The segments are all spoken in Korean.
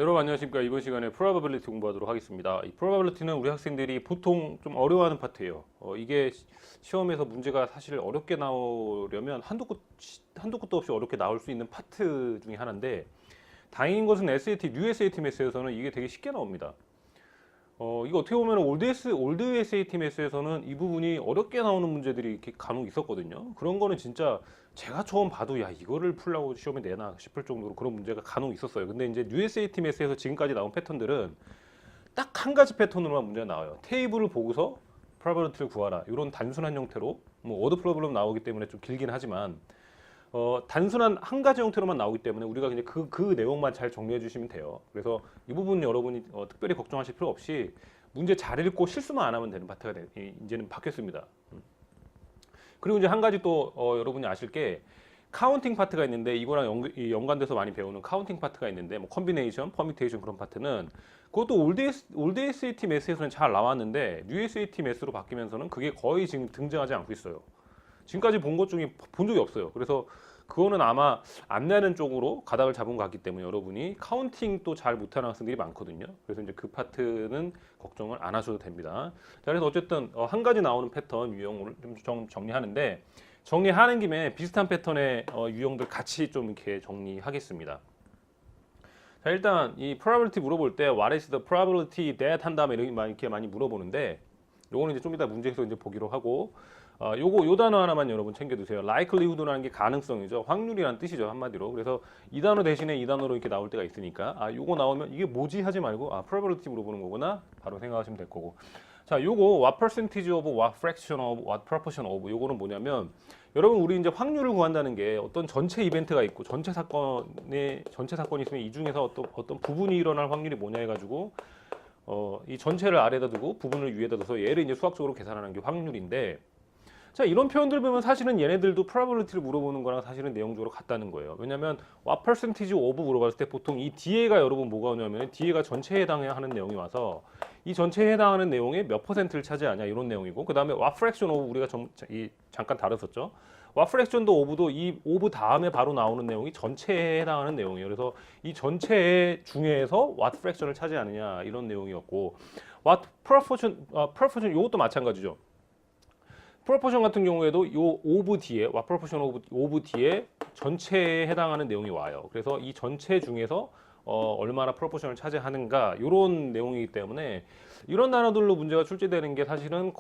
여러분 안녕하십니까. 이번 시간에 probability 공부하도록 하겠습니다. 이 probability는 우리 학생들이 보통 좀 어려워하는 파트예요. 이게 시험에서 문제가 사실 어렵게 나오려면 한도 끝도 없이 어렵게 나올 수 있는 파트 중에 하나인데, 다행인 것은 뉴 SAT 매스에서는 이게 되게 쉽게 나옵니다. 이거 어떻게 보면 올드 SAT 매스에서는 이 부분이 어렵게 나오는 문제들이 이렇게 간혹 있었거든요. 그런 거는 진짜 제가 처음 봐도 야 이거를 풀라고 시험에 내나 싶을 정도로 그런 문제가 간혹 있었어요. 근데 이제 뉴 SAT 매스에서 지금까지 나온 패턴들은 딱 한 가지 패턴으로만 문제가 나와요. 테이블을 보고서 프로버비리티를 구하라. 이런 단순한 형태로 뭐 워드 프로블럼 나오기 때문에 좀 길긴 하지만 단순한 한 가지 형태로만 나오기 때문에 우리가 그냥 그 내용만 잘 정리해 주시면 돼요. 그래서 이 부분 여러분이 특별히 걱정하실 필요 없이 문제 잘 읽고 실수만 안 하면 되는 파트가 이제는 바뀌었습니다. 그리고 이제 한 가지 또 여러분이 아실 게 카운팅 파트가 있는데, 이거랑 연관돼서 많이 배우는 카운팅 파트가 있는데, 뭐 컨비네이션, 퍼뮤테이션 그런 파트는 그것도 올드 SAT 매스에서는 잘 나왔는데 뉴 SAT 매스로 바뀌면서는 그게 거의 지금 등장하지 않고 있어요. 지금까지 본 것 중에 본 적이 없어요. 그래서 그거는 아마 안 내는 쪽으로 가닥을 잡은 것 같기 때문에 여러분이 카운팅도 잘 못하는 학생들이 많거든요. 그래서 이제 그 파트는 걱정을 안 하셔도 됩니다. 자, 그래서 어쨌든 한 가지 나오는 패턴 유형을 좀 정리하는데, 정리하는 김에 비슷한 패턴의 유형들 같이 좀 이렇게 정리하겠습니다. 자, 일단 이 probability 물어볼 때 what is the probability that 한 다음에 이렇게 많이 물어보는데, 요거는 이제 좀 이따 문제에서 이제 보기로 하고, 요 단어 하나만 여러분 챙겨두세요. likelihood라는 게 가능성이죠. 확률이라는 뜻이죠, 한마디로. 그래서 이 단어 대신에 이 단어로 이렇게 나올 때가 있으니까 요거 나오면 이게 뭐지 하지 말고 probability 물어보는 거구나 바로 생각하시면 될 거고. 자, 요거 what percentage of, what fraction of, what proportion of, 요거는 뭐냐면, 여러분 우리 이제 확률을 구한다는 게 어떤 전체 이벤트가 있고 전체 사건이 있으면 이 중에서 어떤 부분이 일어날 확률이 뭐냐 해가지고 이 전체를 아래다 두고 부분을 위에다 둬서 얘를 이제 수학적으로 계산하는 게 확률인데, 자, 이런 표현들 보면 사실은 얘네들도 probability를 물어보는 거랑 사실은 내용적으로 같다는 거예요. 왜냐면 what percentage of 물어봤을 때 보통 이 뒤에가 여러분 뭐가 오냐면 뒤에가 전체에 해당하는 내용이 와서 이 전체에 해당하는 내용의 몇 퍼센트를 차지하냐 이런 내용이고, 그 다음에 what fraction of 우리가 잠깐 다뤘었죠. what fraction도 of도 이 of 다음에 바로 나오는 내용이 전체에 해당하는 내용이에요. 그래서 이 전체 중에서 what fraction을 차지하느냐 이런 내용이었고, what proportion 이것도 마찬가지죠. 프로포션 같은 경우에도 요 오브 뒤에 프로포션 오브 뒤에 전체에 해당하는 내용이 와요. 그래서 이 전체 중에서 얼마나 프로포션을 차지하는가 이런 내용이기 때문에 이런 단어들로 문제가 출제되는 게 사실은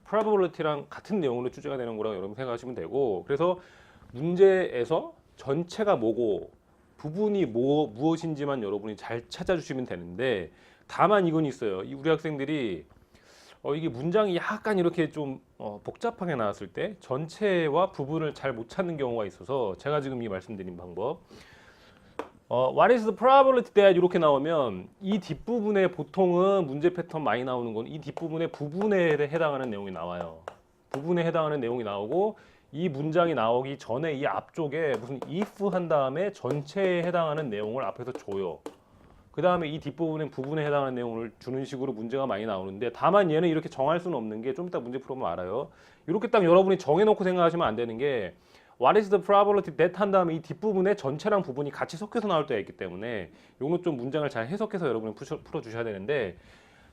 probability랑 같은 내용으로 출제가 되는 거라고 여러분 생각하시면 되고, 그래서 문제에서 전체가 뭐고 부분이 무엇인지만 여러분이 잘 찾아주시면 되는데, 다만 이건 있어요. 우리 학생들이 이게 문장이 약간 이렇게 좀 복잡하게 나왔을 때 전체와 부분을 잘 못 찾는 경우가 있어서 제가 지금 이 말씀드린 방법, what is the probability that 이렇게 나오면 이 뒷부분에 보통은 문제 패턴 많이 나오는 건 이 뒷부분에 부분에 해당하는 내용이 나와요. 부분에 해당하는 내용이 나오고, 이 문장이 나오기 전에 이 앞쪽에 무슨 if 한 다음에 전체에 해당하는 내용을 앞에서 줘요. 그 다음에 이 뒷부분엔 부분에 해당하는 내용을 주는 식으로 문제가 많이 나오는데, 다만 얘는 이렇게 정할 수는 없는 게 좀 이따 문제 풀어보면 알아요. 이렇게 딱 여러분이 정해놓고 생각하시면 안 되는 게 what is the probability that 한 다음에 이 뒷부분에 전체랑 부분이 같이 섞여서 나올 때가 있기 때문에 요거는 좀 문장을 잘 해석해서 여러분이 풀어주셔야 되는데,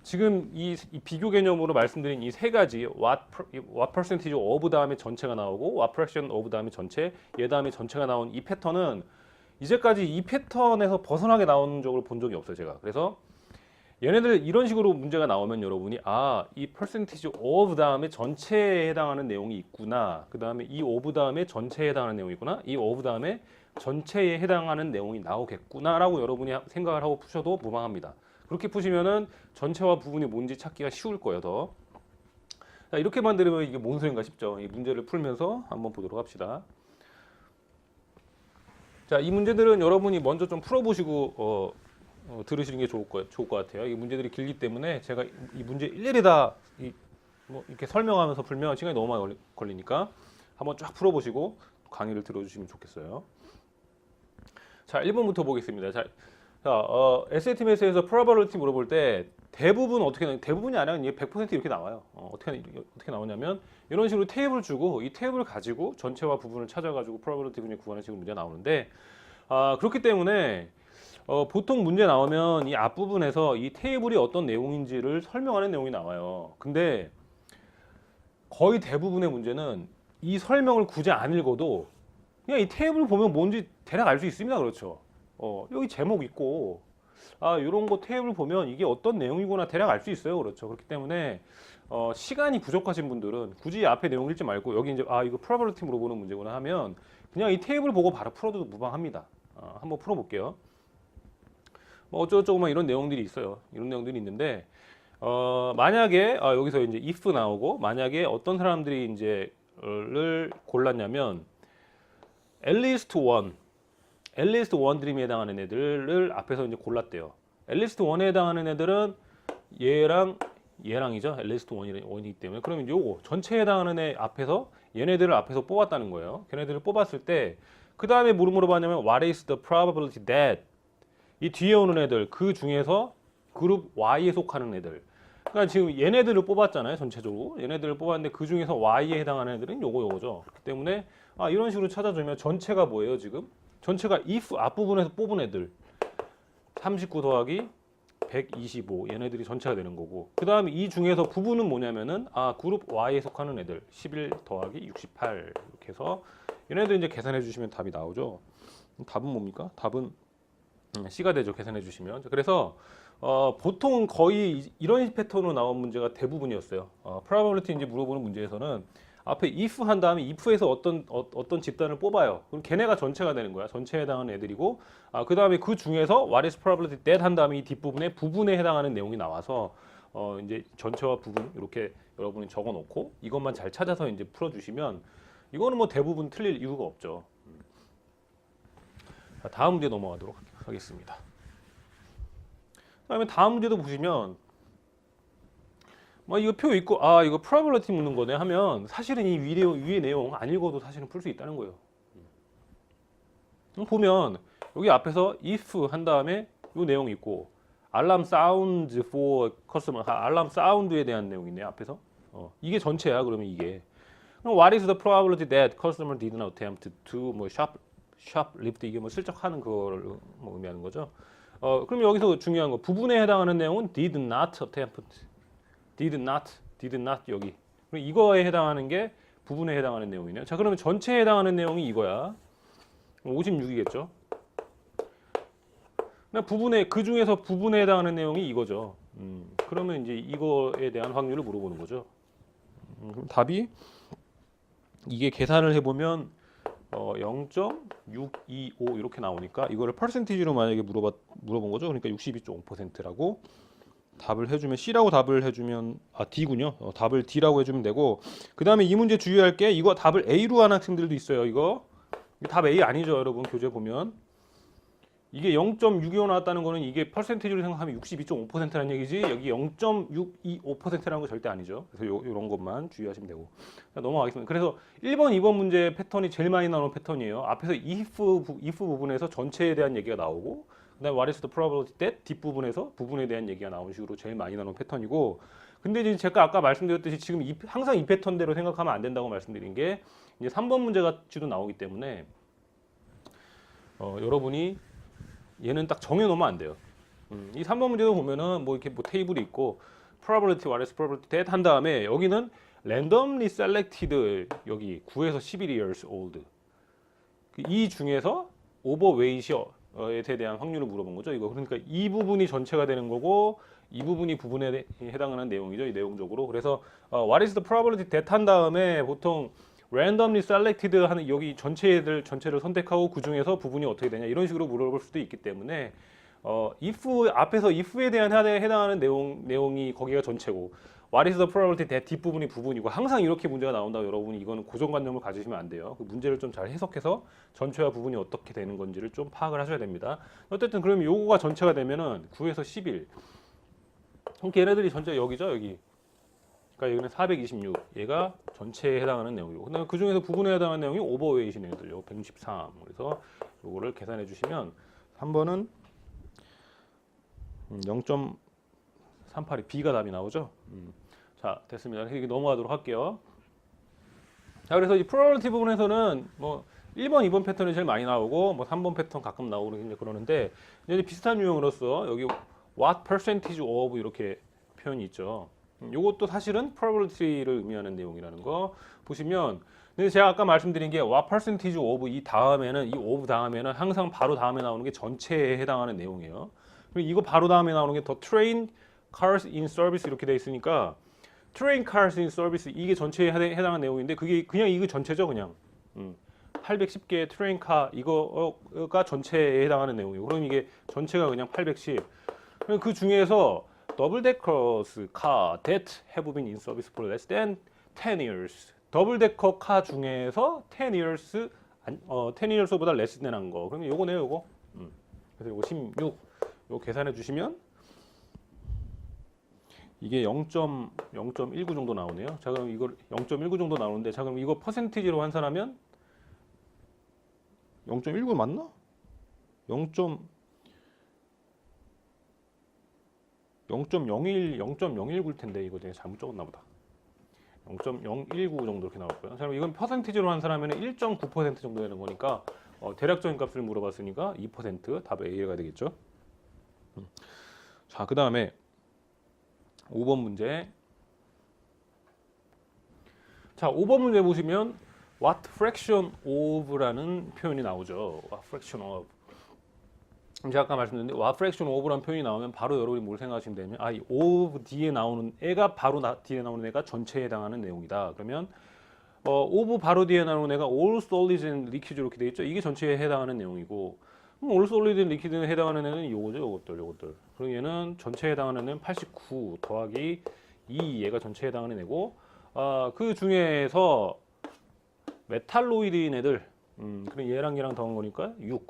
지금 이 비교 개념으로 말씀드린 이 세 가지 what percentage of 다음에 전체가 나오고 what fraction of 다음에 전체, 얘 다음에 전체가 나온 이 패턴은 이제까지 이 패턴에서 벗어나게 나온 적을 본 적이 없어요, 제가. 그래서 얘네들 이런 식으로 문제가 나오면 여러분이 이 percentage of 다음에 전체에 해당하는 내용이 있구나, 그 다음에 이 of 다음에 전체에 해당하는 내용이 있구나, 이 of 다음에 전체에 해당하는 내용이 나오겠구나 라고 여러분이 생각을 하고 푸셔도 무방합니다. 그렇게 푸시면은 전체와 부분이 뭔지 찾기가 쉬울 거예요, 더. 자, 이렇게 만들면 이게 뭔 소린가 싶죠. 이 문제를 풀면서 한번 보도록 합시다. 자, 이 문제들은 여러분이 먼저 좀 풀어보시고 들으시는 게 좋을 것 같아요. 이 문제들이 길기 때문에 제가 이 문제 일일이 다 이렇게 설명하면서 풀면 시간이 너무 많이 걸리니까 한번 쫙 풀어보시고 강의를 들어주시면 좋겠어요. 자, 1번부터 보겠습니다. 자, SAT 매스에서 probability 물어볼 때 대부분이 아니라 100% 이렇게 나와요. 어떻게 나오냐면 이런 식으로 테이블 주고 이 테이블 가지고 전체와 부분을 찾아가지고 probability 구하는 식으로 문제가 나오는데, 그렇기 때문에 보통 문제 나오면 이 앞부분에서 이 테이블이 어떤 내용인지를 설명하는 내용이 나와요. 근데 거의 대부분의 문제는 이 설명을 굳이 안 읽어도 그냥 이 테이블 보면 뭔지 대략 알 수 있습니다. 그렇죠? 여기 제목 있고 이런 거 테이블 보면 이게 어떤 내용이구나 대략 알 수 있어요. 그렇죠? 그렇기 때문에 시간이 부족하신 분들은 굳이 앞에 내용 읽지 말고 여기 이제 이거 프로버빌리티 물어보는 문제구나 하면 그냥 이 테이블 보고 바로 풀어도 무방합니다. 한번 풀어볼게요. 뭐 어쩌고저쩌고 막 이런 내용들이 있어요. 이런 내용들이 있는데 만약에 여기서 이제 if 나오고 만약에 어떤 사람들이 이제를 골랐냐면 at least one 드림에 해당하는 애들을 앞에서 이제 골랐대요. at least one에 해당하는 애들은 얘랑이죠. at least one이기 때문에 그러면 요거 전체에 해당하는 애 앞에서 얘네들을 앞에서 뽑았다는 거예요. 걔네들을 뽑았을 때 그 다음에 뭐 물어봤냐면 what is the probability that 이 뒤에 오는 애들 그 중에서 그룹 Y에 속하는 애들 그러니까 지금 얘네들을 뽑았잖아요. 전체적으로 얘네들을 뽑았는데 그 중에서 Y에 해당하는 애들은 요거죠. 그렇기 때문에 이런 식으로 찾아주면 전체가 뭐예요 지금? 전체가 if 앞부분에서 뽑은 애들 39 더하기 125 얘네들이 전체가 되는 거고 그 다음에 이 중에서 부분은 뭐냐면은 그룹 Y에 속하는 애들 11 더하기 68 이렇게 해서 얘네들 이제 계산해 주시면 답이 나오죠. 답은 뭡니까? 답은 C가 되죠. 계산해 주시면. 그래서 보통 거의 이런 패턴으로 나온 문제가 대부분이었어요. probability 이제 물어보는 문제에서는 앞에 if 한 다음에 if에서 어떤 집단을 뽑아요. 그럼 걔네가 전체가 되는 거야. 전체에 해당하는 애들이고 그 다음에 그 중에서 what is probability that 한 다음에 이 뒷부분에 부분에 해당하는 내용이 나와서 이제 전체와 부분 이렇게 여러분이 적어 놓고 이것만 잘 찾아서 이제 풀어 주시면 이거는 뭐 대부분 틀릴 이유가 없죠. 자, 다음 문제 넘어가도록 하겠습니다. 그다음에 다음 문제도 보시면 이거 표 있고 이거 probability 묻는 거네 하면 사실은 이 위의 내용 안 읽어도 사실은 풀 수 있다는 거예요. 보면 여기 앞에서 if 한 다음에 이 내용이 있고 alarm sounds for customer 알람 사운드에 대한 내용이 있네요. 앞에서 이게 전체야. 그러면 이게 그럼 what is the probability that customer did not attempt to shoplift 이게 뭐 슬쩍 하는 그거를 뭐 의미하는 거죠. 그럼 여기서 중요한 거 부분에 해당하는 내용은 did not attempt, did not 여기. 그럼 이거에 해당하는 게 부분에 해당하는 내용이네요. 자 그러면 전체에 해당하는 내용이 이거야. 56이겠죠. 부분에 그 중에서 부분에 해당하는 내용이 이거죠. 그러면 이제 이거에 대한 확률을 물어보는 거죠. 그럼 답이 이게 계산을 해보면 0.625 이렇게 나오니까 이거를 퍼센티지로 만약에 물어본 거죠. 그러니까 62.5%라고 답을 해주면 C라고 답을 해주면 D군요. 답을 D라고 해주면 되고 그 다음에 이 문제 주의할 게 이거 답을 A로 한 학생들도 있어요. 이거 답 A 아니죠, 여러분. 교재 보면 이게 0.625 나왔다는 거는 이게 퍼센티지로 생각하면 62.5%라는 얘기지 여기 0.625%라는 거 절대 아니죠. 그래서 이런 것만 주의하시면 되고 자, 넘어가겠습니다. 그래서 1번, 2번 문제 패턴이 제일 많이 나오는 패턴이에요. 앞에서 if 부분에서 전체에 대한 얘기가 나오고 그다음에 what is the probability that 뒷부분에서 부분에 대한 얘기가 나오는 식으로 제일 많이 나오는 패턴이고 근데 이제 제가 아까 말씀드렸듯이 지금 항상 이 패턴대로 생각하면 안 된다고 말씀드린 게 이제 3번 문제 같이도 나오기 때문에 여러분이 얘는 딱 정해놓으면 안 돼요. 이 3번 문제도 보면은 뭐 이렇게 뭐 테이블이 있고 probability, what is probability that 한 다음에 여기는 randomly selected 여기 9에서 11 years old 이 중에서 overweight에 대한 확률을 물어본 거죠. 이거 그러니까 이 부분이 전체가 되는 거고 이 부분이 부분에 해당하는 내용이죠. 이 내용적으로 그래서 what is the probability that 한 다음에 보통 randomly selected 하는 여기 전체를 선택하고 그 중에서 부분이 어떻게 되냐 이런 식으로 물어볼 수도 있기 때문에 if 앞에서 if에 대한 해당하는 내용이 거기가 전체고 what is the probability that 뒷부분이 부분이고 항상 이렇게 문제가 나온다 여러분이 이거는 고정관념을 가지시면 안 돼요. 그 문제를 좀 잘 해석해서 전체와 부분이 어떻게 되는 건지를 좀 파악을 하셔야 됩니다. 어쨌든 그러면 요거가 전체가 되면은 9에서 11 그럼 걔네들이 전체 여기죠 여기. 그러니까 여기는 426 얘가 전체에 해당하는 내용이고 그다음에 그 중에서 부분에 해당하는 내용이 오버웨이신 애들 요 163 그래서 요거를 계산해 주시면 3번은 0.38이 B가 답이 나오죠. 자 됐습니다. 이렇게 넘어가도록 할게요. 자 그래서 이 probability 부분에서는 뭐 1번, 2번 패턴이 제일 많이 나오고 뭐 3번 패턴 가끔 나오고 이제 그러는데 이제 비슷한 유형으로서 여기 what percentage of 이렇게 표현이 있죠. 요것도 사실은 probability를 의미하는 내용이라는 거 보시면 근데 제가 아까 말씀드린 게 what percentage of 이 다음에는 이 of 다음에는 항상 바로 다음에 나오는 게 전체에 해당하는 내용이에요. 그리고 이거 바로 다음에 나오는 게 the train cars in service 이렇게 돼 있으니까 train cars in service 이게 전체에 해당하는 내용인데 그게 그냥 이거 전체죠 그냥 810개의 트레인 카 이거가 전체에 해당하는 내용이고 그럼 이게 전체가 그냥 810 그 중에서 더블 데커스 카 that have been in service for less than 10 years 더블 데커 카 중에서 10 years 10 years보다 less than 한 거 그러면 요거네요 요거 그래서 요거 16 요거 계산해 주시면 이게 0.19 정도 나오네요. 자 그럼 이걸 0.19 정도 나오는데 자 그럼 이거 퍼센티지로 환산하면 0.19 맞나? 0.019일 텐데 이거 제가 잘못 적었나 보다. 0.019 정도 이렇게 나왔고요. 자 그럼 이건 퍼센티지로 환산하면 1.9% 정도 되는 거니까 대략적인 값을 물어봤으니까 2% 답 A가 되겠죠. 자 그다음에 5번 문제. 자, 5번 문제 보시면 what fraction of라는 표현이 나오죠. what fraction of. 제가 아까 말씀드렸는데 what fraction of라는 표현이 나오면 바로 여러분이 뭘 생각하시면 되냐면 이 of 뒤에 나오는 애가 바로 뒤에 나오는 애가 전체에 해당하는 내용이다. 그러면 of 바로 뒤에 나오는 애가 all solids and liquids 이렇게 돼 있죠. 이게 전체에 해당하는 내용이고 all solids and liquids에 해당하는 애는 요거죠. 요것들. 그리고 얘는 전체에 해당하는 애는 89 더하기 2 얘가 전체에 해당하는 애고 그 중에서 메탈로이드인 애들 그럼 얘랑 더한 거니까 6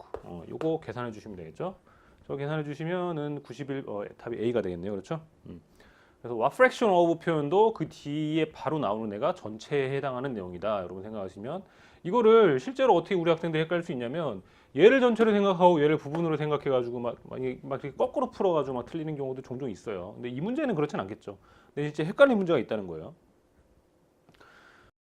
요거 계산해 주시면 되겠죠. 저 계산해 주시면은 91 답이 A가 되겠네요. 그렇죠? 그래서 what fraction of 표현도 그 뒤에 바로 나오는 애가 전체에 해당하는 내용이다. 여러분 생각하시면 이거를 실제로 어떻게 우리 학생들이 헷갈릴 수 있냐면 얘를 전체로 생각하고 얘를 부분으로 생각해가지고 막 이렇게 거꾸로 풀어가지고 막 틀리는 경우도 종종 있어요. 근데 이 문제는 그렇진 않겠죠. 근데 진짜 헷갈리는 문제가 있다는 거예요.